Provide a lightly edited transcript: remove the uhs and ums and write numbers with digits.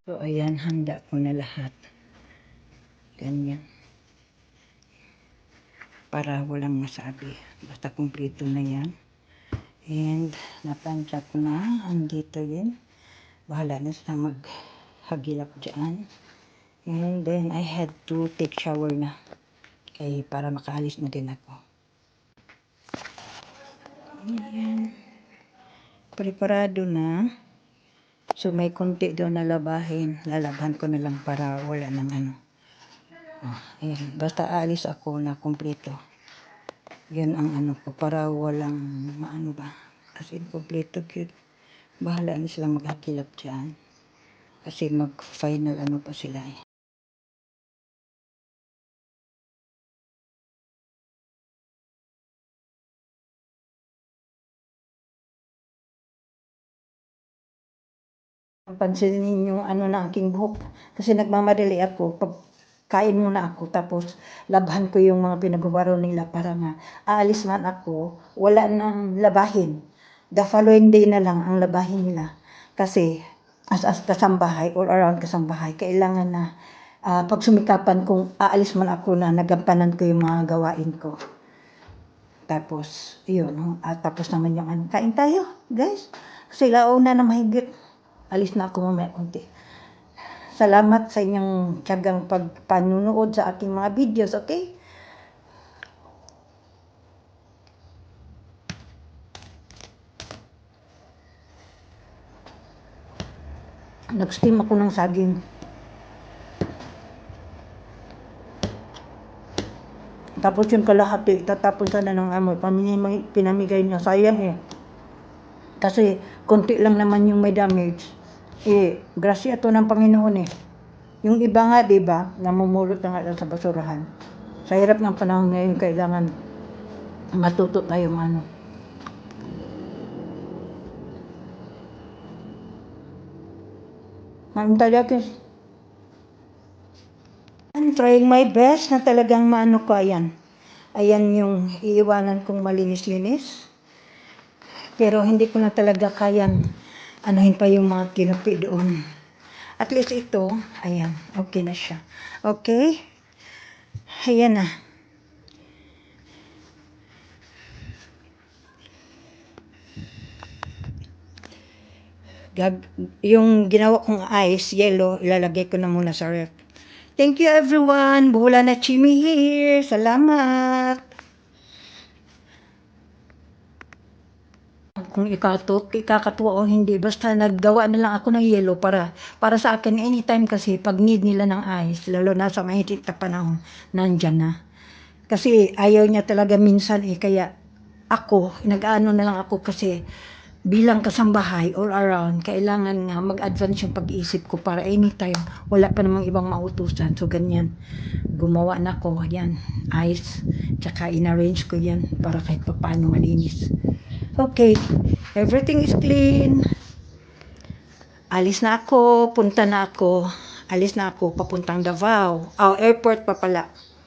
So, ayan, handa ko na lahat. Ganyan. Para walang masabi. Basta kumpleto na yan. And, napansya ko na. Andito yun. Bahala na sa maghagilap dyan. And then, I had to take shower na. Kaya para makaalis na din ako. Ayan. Preparado na. So, may konti doon na labahin. Lalabhan ko na lang para wala ng ano. Ayan. Basta aalis ako na kumpleto. Yan ang ano ko. Para walang maano ba. As in, kumpleto cute. Bahala na silang maghakilap dyan. Kasi mag-final ano pa sila eh. Pansinin niyo ano na aking buhok. Kasi nagmamadali ako. Kain muna ako. Tapos labhan ko yung mga pinagubaro nila para nga aalis man ako. Wala nang labahin. The following day na lang ang labahin nila. Kasi as kasambahay or around kasambahay, kailangan na pag sumikapan kung aalis man ako na nagampanan ko yung mga gawain ko. Tapos, yun. Tapos naman yung ano. Kain tayo, guys. Kasi launa na mahigit. Alis na ako mamaya konti. Salamat sa inyong tiyagang pagpanunood sa aking mga videos, okay? Nag-steam ako ng saging. Tapos yung kalahati, tatapon sana ng amoy. Pinamigay niya, sayang eh. Kasi konti lang naman yung may damage. Grasya to ng Panginoon eh. Yung iba nga, di ba, namumulot na nga lang sa basurahan. Sa hirap ng panahon ngayon, kailangan matuto tayong ano. I'm trying my best na talagang maano ko, ayan. Ayan yung iiwanan kong malinis-linis. Pero hindi ko na talaga kayang anuhin pa yung mga kinupi doon. At least ito, ayan, okay na siya. Okay? Ayan na. Yung ginawa kong ice, yellow, ilalagay ko na muna sa ref. Thank you everyone. Buhula na Chimi here. Salamat. Kung ikakatuwa o hindi, basta naggawa na lang ako ng yellow para sa akin anytime kasi pag need nila ng ice, lalo na sa mainit na panahon, nandyan na. Kasi ayaw niya talaga minsan eh, kaya ako, nag-ano na lang ako kasi bilang kasambahay all around, kailangan nga mag-advance yung pag-iisip ko para anytime, wala pa namang ibang mautusan. So, ganyan. Gumawa na ako, yan, ice, tsaka in-arrange ko yan para kahit pa paano malinis. Okay, everything is clean. Alis na ako, punta na ako. Alis na ako, papuntang Davao. Airport pa pala.